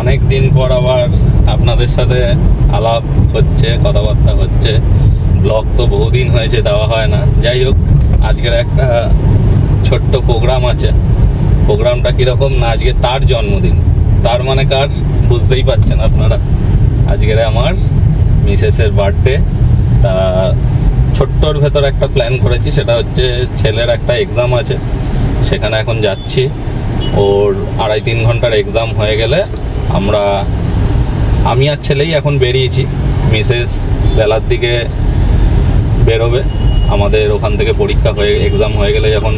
অনেক দিন পর আবার আপনাদের সাথে আলাপ হচ্ছে, কথাবার্তা হচ্ছে। ব্লগ তো বহুদিন হয়েছে দেওয়া হয় না। যাই হোক, আজকের একটা ছোট্ট প্রোগ্রাম আছে। প্রোগ্রামটা কীরকম না, আজকে তার জন্মদিন। তার মানে কার বুঝতেই পারছেন আপনারা। আজকের আমার মিসেসের বার্থডে। তা ছোট্টর ভেতর একটা প্ল্যান করেছি, সেটা হচ্ছে ছেলের একটা এক্সাম আছে, সেখানে এখন যাচ্ছি। ওর 2.5-3 ঘন্টার এক্সাম হয়ে গেলে আমি আর ছেলেই এখন বেরিয়েছি। মিসেস বেলার দিকে বেরোবে। আমাদের ওখান থেকে পরীক্ষা হয়ে এক্সাম হয়ে গেলে যখন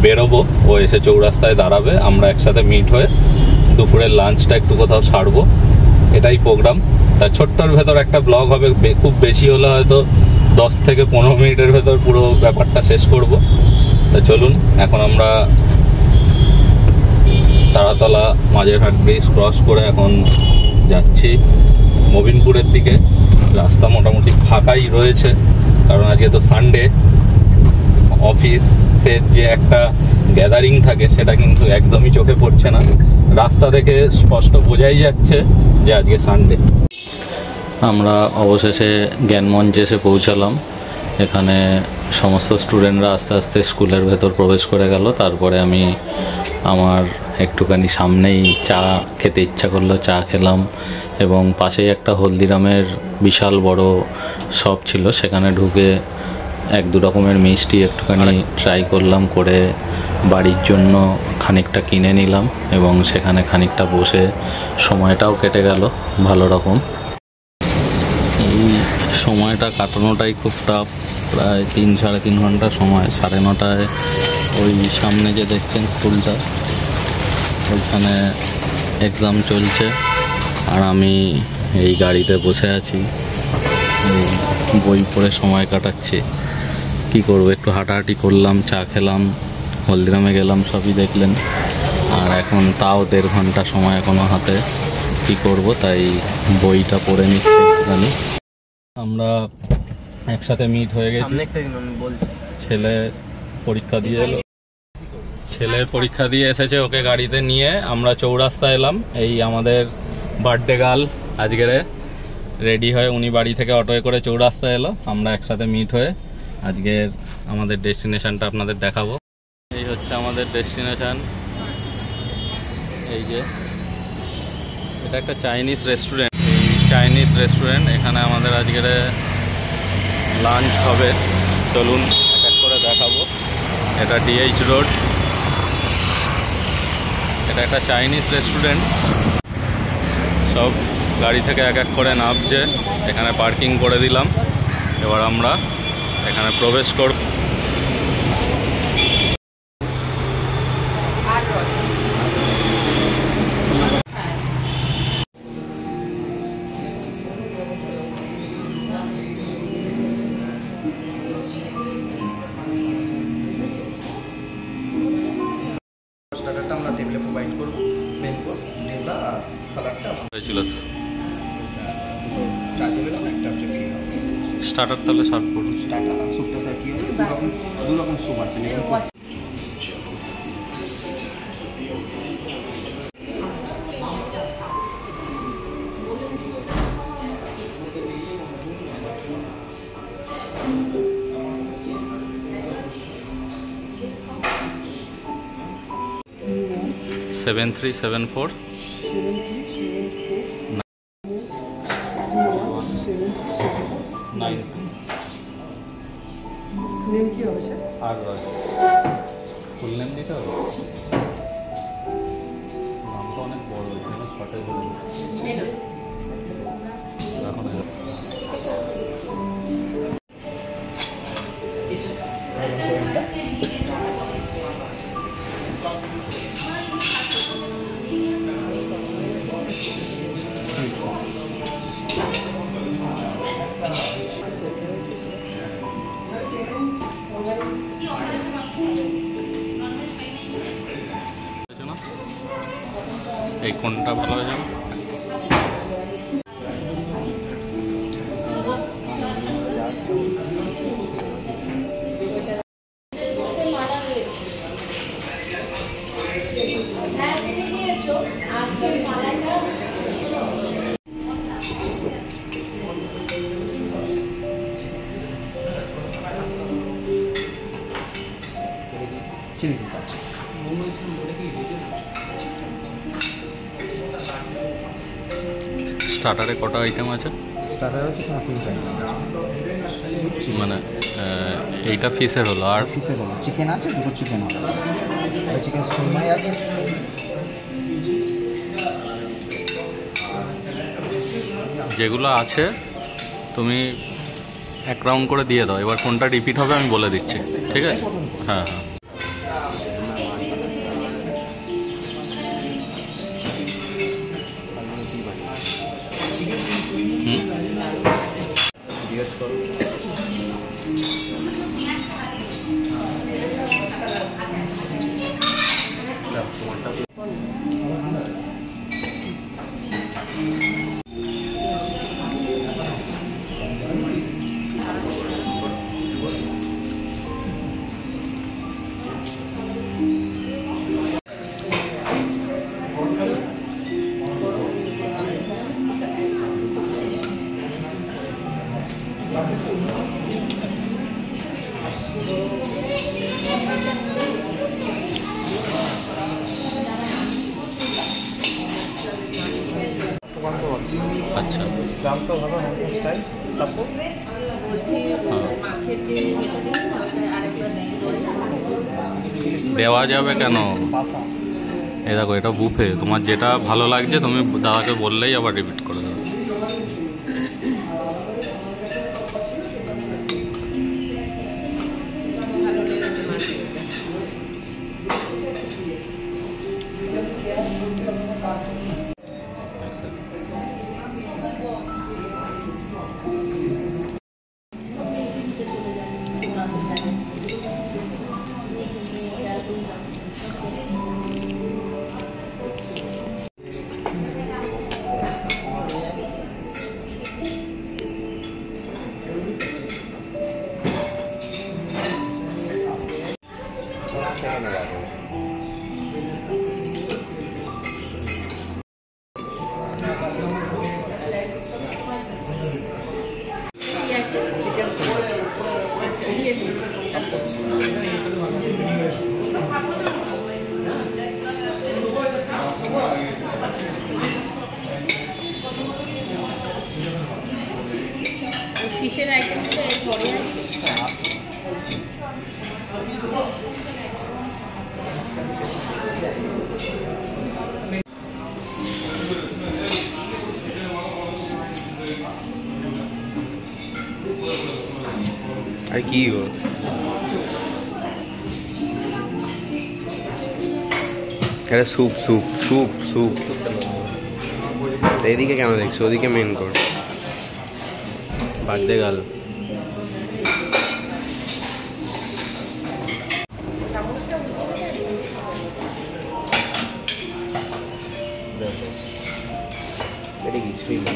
বেরোবো, ও এসে চৌরাস্তায় দাঁড়াবে, আমরা একসাথে মিট হয়ে দুপুরের লাঞ্চটা একটু কোথাও সারবো। এটাই প্রোগ্রাম। তা ছোট্টর ভেতর একটা ব্লগ হবে, খুব বেশি হলে হয়তো 10 থেকে 15 মিনিটের ভেতর পুরো ব্যাপারটা শেষ করব। তা চলুন, এখন আমরা তারাতলা মাঝেরহাট ব্রিজ ক্রস করে এখন যাচ্ছি মবিনপুরের দিকে। রাস্তা মোটামুটি ফাঁকাই রয়েছে, কারণ আজকে তো সানডে। অফিসের যে একটা গ্যাদারিং থাকে সেটা কিন্তু একদমই চোখে পড়ছে না। রাস্তা থেকে স্পষ্ট বোঝাই যাচ্ছে যে আজকে সানডে। আমরা অবশেষে জ্ঞানমঞ্চে এসে পৌঁছালাম। এখানে সমস্ত স্টুডেন্টরা আস্তে আস্তে স্কুলের ভেতর প্রবেশ করে গেল। তারপরে আমি আমার একটুখানি সামনেই চা খেতে ইচ্ছা করলো, চা খেলাম। এবং পাশেই একটা হলদিরামের বিশাল বড় শপ ছিল, সেখানে ঢুকে 1-2 রকমের মিষ্টি একটুখানি ট্রাই করলাম, করে বাড়ির জন্য খানিকটা কিনে নিলাম। এবং সেখানে খানিকটা বসে সময়টাও কেটে গেল ভালো রকম। এই সময়টা কাটানোটাই খুব টাফ। প্রায় 3-3.5 ঘন্টা সময়। 9:30টায় ওই সামনে যে দেখছেন স্কুলটা, ওইখানে এক্সাম চলছে, আর আমি এই গাড়িতে বসে আছি, বই পড়ে সময় কাটাচ্ছি। কি করব, একটু হাঁটাহাঁটি করলাম, চা খেলাম, হলদিরামে গেলাম, সবই দেখলেন। আর এখন তাও 1.5 ঘন্টা সময় এখনো হাতে। কি করব, তাই বইটা পড়ে নিচ্ছি একটুখানি। আমরা একসাথে মিট হয়ে গেছি। ছেলের পরীক্ষা দিয়ে এসেছে, ওকে গাড়িতে নিয়ে আমরা চৌরাস্তা এলাম। এই আমাদের বার্থডে গার্ল আজকের রেডি হয়ে উনি বাড়ি থেকে অটোয় করে চৌরাস্তা এলো। আমরা একসাথে মিট হয়ে আজকের আমাদের ডেস্টিনেশনটা আপনাদের দেখাবো। এই হচ্ছে আমাদের ডেস্টিনেশন। এই যে এটা একটা চাইনিজ রেস্টুরেন্ট। এই চাইনিজ রেস্টুরেন্ট, এখানে আমাদের আজকের লাঞ্চ হবে। চলুন এক এক করে দেখাবো। এটা ডিএইচ রোড। এটা একটা চাইনিজ রেস্টুরেন্ট। সব গাড়ি থেকে এক এক করে নামছে। এখানে পার্কিং করে দিলাম। এবার আমরা এখানে প্রবেশ করব। আমরা টেবিলে প্রোভাইড করব। মেন কোর্স, ডেজার্ট আর সালাডটা হয়েছিল। চা দিলাম, একটা হচ্ছে ফ্রি হবে। স্টার্টার তাহলে সার্ভ করুন। স্টার্টার আর স্যুপটা স্যার কী হবে, দু রকম স্যুপ আছে। সেভেন 374 9 নেম কি হবে স্যার? আর ফুল নেম দিতে হবে। নামটা অনেক বড়, এখানে শর্টে বলে এখন 1 ঘন্টা ভালো হয়ে যাবে। আজকের মালাটা স্টার্টারে কটা আইটেম আছে? স্টার্টার হচ্ছে তোমার 3টা আইটেম আছে। মানে এইটা ফিশের হলো, আর ফিশের হলো চিকেন আছে, 2টো চিকেন হবে, আর চিকেন সুরমাই আছে। যেগুলো আছে তুমি এক রাউন্ড করে দিয়ে দাও, এবার কোনটা রিপিট হবে আমি বলে দিচ্ছি, ঠিক আছে? হ্যাঁ হ্যাঁ। জিজ্ঞেস করো। আচ্ছা, দামটা ভালো স্টাইল সাপোর্ট দেওয়া যাবে কেন? পাসা। এই দেখো, এটা বুফে, তোমার যেটা ভালো লাগছে তুমি দাদাকে বললেই আবার রিপিট করে দেবে। ফিশের আইটেমটা পরে আর কি গো, এটা স্যুপ স্যুপ স্যুপ স্যুপ। এদিকে কেন দেখছো? ওদিকে মেন কর। Birthday girl. এটা কিছুই না।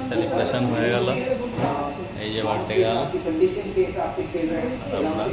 সেলিব্রেশন হয়ে গেল, এই যে বার্থডে গেল, আমরা